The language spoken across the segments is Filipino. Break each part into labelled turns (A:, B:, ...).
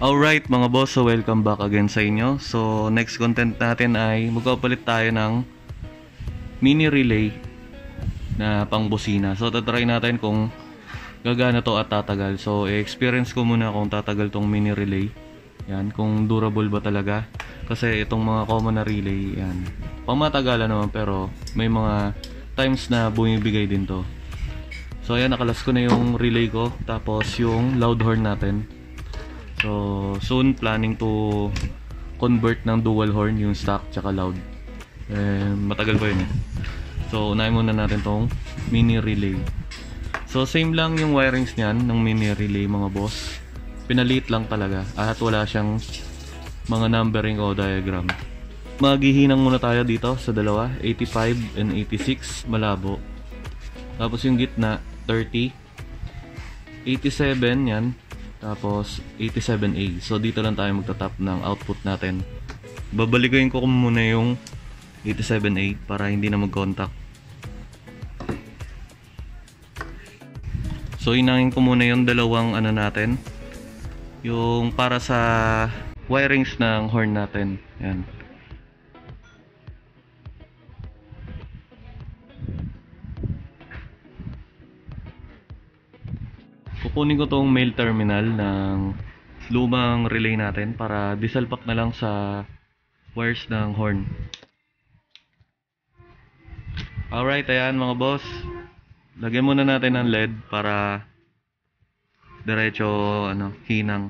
A: Alright mga boss, so welcome back again sa inyo. So next content natin ay magpapalit tayo ng mini relay na pang busina. So tatry natin kung gagana to at tatagal. So i-experience ko muna kung tatagal tong mini relay. Yan, kung durable ba talaga. Kasi itong mga common na relay, yan, pamatagalan naman pero may mga times na bumibigay din to. So ayan, nakalas ko na yung relay ko. Tapos yung loud horn natin. So soon planning to convert ng dual horn, yung stock tsaka loud. Matagal pa yun eh. So unahin muna natin tong mini relay. So same lang yung wirings niyan ng mini relay mga boss. Pinaliit lang talaga at wala siyang mga numbering o diagram. Maghihinang muna tayo dito sa dalawa, 85 and 86 malabo. Tapos yung gitna 30, 87 yan. Tapos 87A. So dito lang tayo magtatap ng output natin. Babalikin ko muna yung 87A para hindi na mag-contact. So inangin ko muna yung dalawang ano natin, yung para sa wirings ng horn natin. Yan. Kukunin ko tong male terminal ng lumang relay natin para disalpak na lang sa wires ng horn. Alright, ayan mga boss. Lagyan muna natin ng LED para diretso hinang.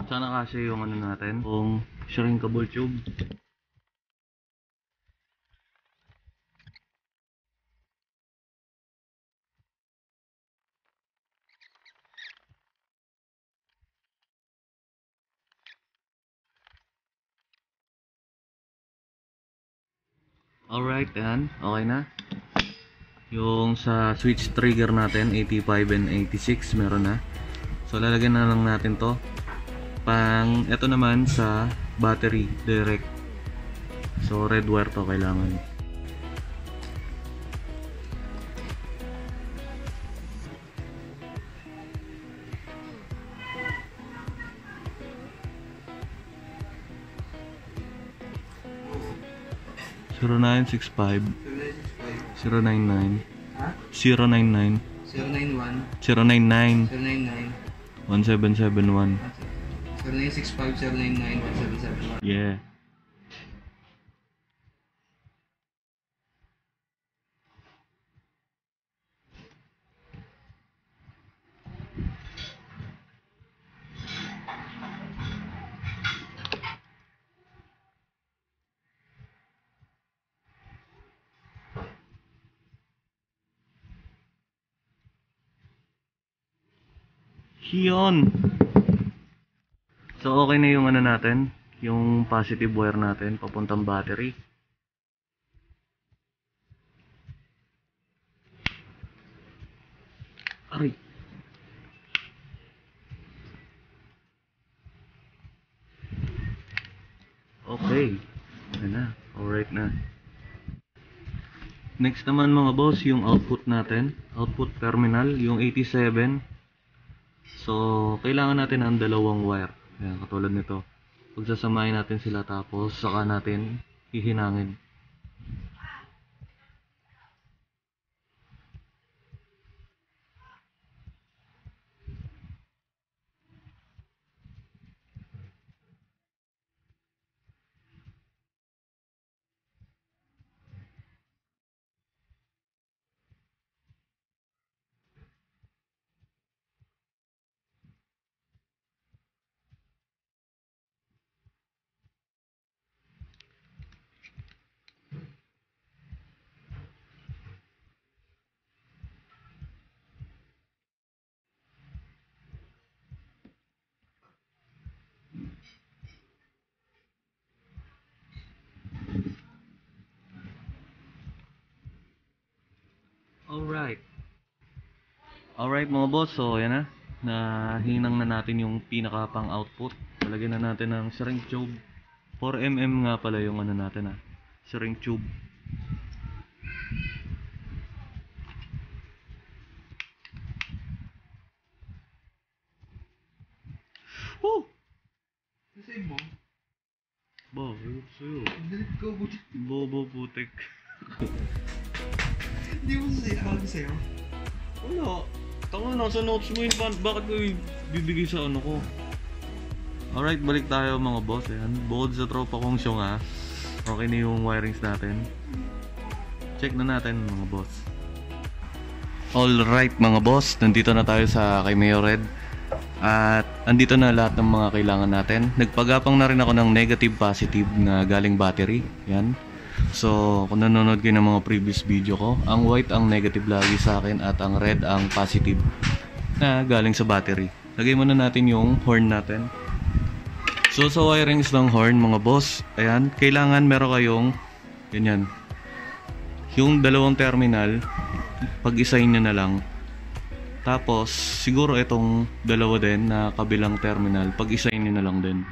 A: Sana kasi yung ano natin, yung shrinkable tube. Alright, yan. Okay na. Yung sa switch trigger natin, 85 and 86 meron na. So lalagyan na lang natin to. Ito naman sa battery direct. So red wire to kailangan. Zero 0965 099 099
B: 091
A: 099
B: 099
A: 1771.
B: 0965 099 1771.
A: Yeah. Yun. So okay na yung ano natin, yung positive wire natin papuntang battery. Aray. Okay. Ayan na. Alright na. Next naman mga boss, yung output natin. Output terminal, yung 87. So, kailangan natin ang dalawang wire. Ayan, katulad nito. Pagsasamahin natin sila tapos saka natin hihinangin. Alright. Alright mga boss, so yan na. Nahinang na natin yung pinaka pang output. Talagyan na natin ng shrink tube. 4mm nga pala yung ano natin shrink tube. Woo!
B: Save mo.
A: Bakit sa'yo?
B: Delete ko, buti.
A: Bobo putik.
B: Hindi mo sa'yo. Akala ko sa'yo.
A: Wala. Tanga, nasa notes mo yun. Bakit ko bibigay sa ano ko? Alright, balik tayo mga boss. Ayan. Bukod sa tropa kong syong okay na yung wirings natin. Check na natin mga boss. Alright mga boss, nandito na tayo sa kay Mayor Red. At andito na lahat ng mga kailangan natin. Nagpagapang na rin ako ng negative positive na galing battery. Yan. So kung nanonood kayo ng mga previous video ko, ang white ang negative lagi sa akin at ang red ang positive na galing sa battery. Lagay muna natin yung horn natin. So sa wirings ng horn mga boss, ayan, kailangan meron kayong ganyan. Yung dalawang terminal, pag-isahin nyo na lang. Tapos, siguro itong dalawa din na kabilang terminal, pag-isahin nyo na lang din.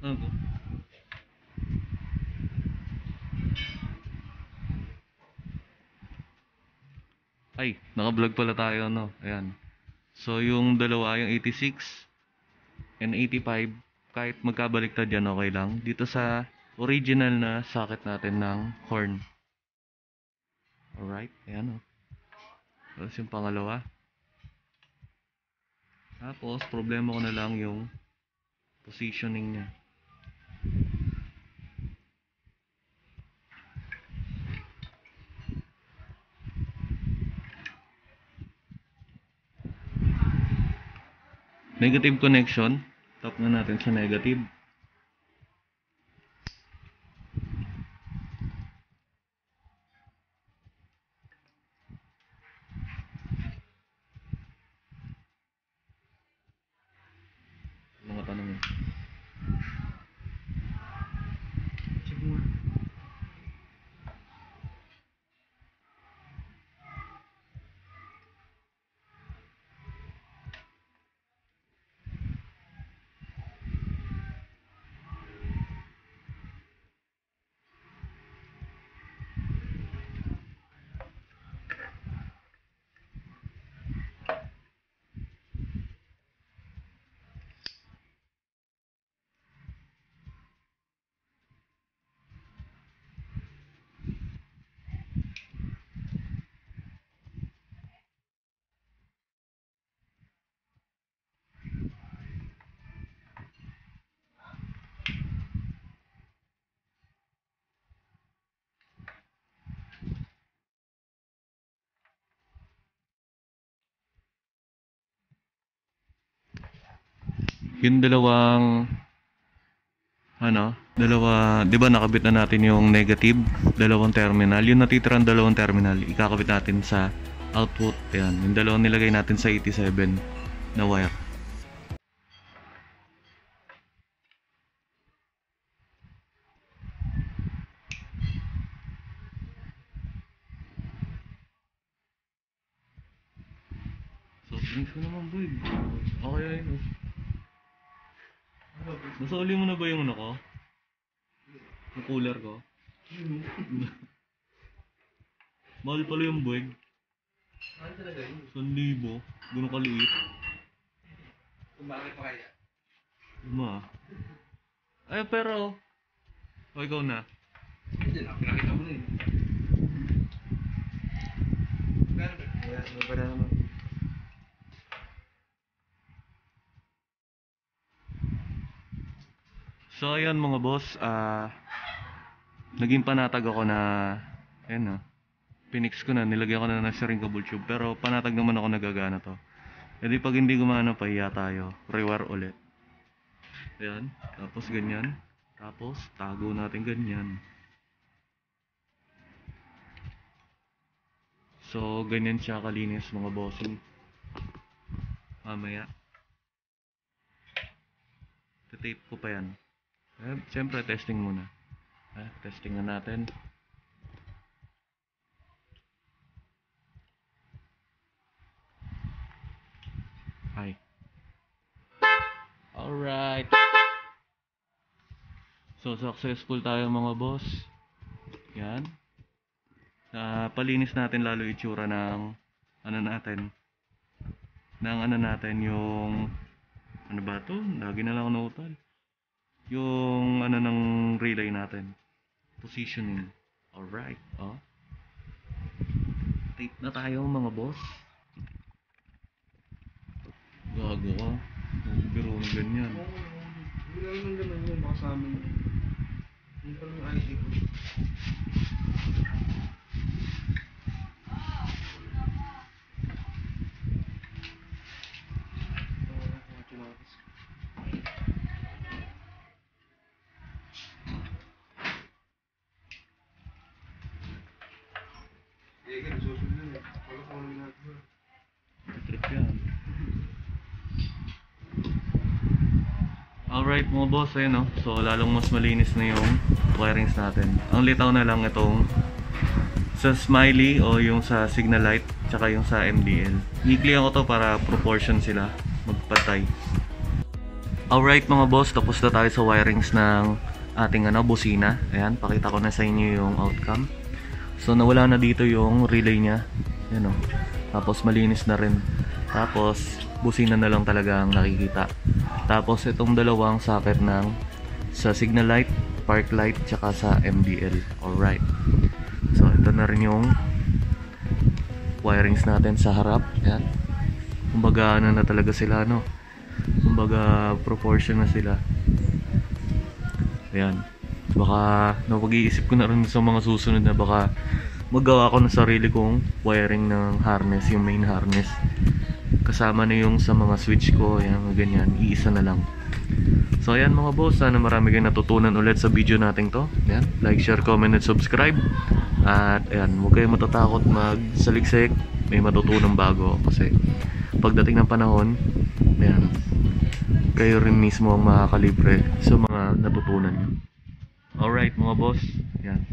A: Ano to? Ay, naka-vlog pala tayo, no? Ayan. So, yung dalawa, yung 86 and 85, kahit magkabaliktad yan, okay lang. Dito sa original na socket natin ng horn. Alright, ayan o. Tapos yung pangalawa. Tapos, problema ko na lang yung positioning niya. Negative connection. Tap na natin sa negative. Mga tanong yun.
B: Check mo.
A: Yung dalawang dalawa, 'di ba nakabit na natin yung negative, dalawang terminal. Yung natitirang dalawang terminal, ikakabit natin sa output. Ayan, yung dalawang nilagay natin sa 87 na wire. So, drinks ko naman, boy. Okay, ayun. Nasuli mo na ba yung ano ko? Yung cooler ko? Mahal pala yung buwig.
B: Ano talaga yun?
A: 1,000. Ganun kaliit.
B: Kung bakit pa kaya?
A: Ay, pero... O, ikaw na.
B: Hindi na, pinakita mo na yun. Gano'n ba? Ano ba na naman?
A: So, ayun mga boss. Naging panatag ako na... Ayun pinix ko na, nilagyan ko na ng shrinkable tube. Pero panatag naman ako nagagana to. E di pag hindi gumana, pahiya tayo. Rewire ulit. Ayan. Tapos ganyan. Tapos tago natin ganyan. So, ganyan siya kalinis mga bossing. Mamaya. Tape ko pa yan. Siyempre, testing muna. Testing na natin. Hi. Alright. So, successful tayo mga boss. Yan. Palinis natin lalo itsura ng ano natin. Ng ano natin yung ano ba to? Lagi na lang ako nautal. Yung ano ng relay natin. Positioning. Alright. Oh. Tape na tayo mga boss. Gago ka. Biro ng ganyan.
B: Hindi naman naman yun, baka sa amin. Hindi pa lang yung ID ko. Eh, ganun, susunod yun eh. Wala ko lang ginagawa.
A: Trip yan. Alright mga boss, ayun no. So lalong mas malinis na yung wirings natin. Ang litaw na lang itong sa Smiley o yung sa Signalite tsaka yung sa MDL. I-clear ko to para proportion sila magpatay. Alright mga boss, tapos na tayo sa wirings ng ating busina. Ayan, pakita ko na sa inyo yung outcome. So nawala na dito yung relay niya. Ayan o. Tapos malinis na rin. Tapos busina na lang talaga ang nakikita. Tapos itong dalawang socket ng sa Signalite, Parklite, tsaka sa MDL. Alright. So ito na rin yung wirings natin sa harap. Ayan. Kumbaga ano na talaga sila no. Kumbaga proportion na sila. Ayan. Baka napag-iisip ko na rin sa mga susunod na baka magawa ko ng sarili kong wiring ng harness, yung main harness. Kasama na yung sa mga switch ko, ayan, ganyan, iisa na lang. So ayan mga boss, sana marami kayong natutunan ulit sa video natin to. Ayan, like, share, comment, and subscribe. At ayan, huwag kayong matatakot magsaliksik, may matutunan bago. Kasi pagdating ng panahon, ayan, kayo rin mismo ang makakalibre sa mga natutunan nyo. Alright mga boss, ayan.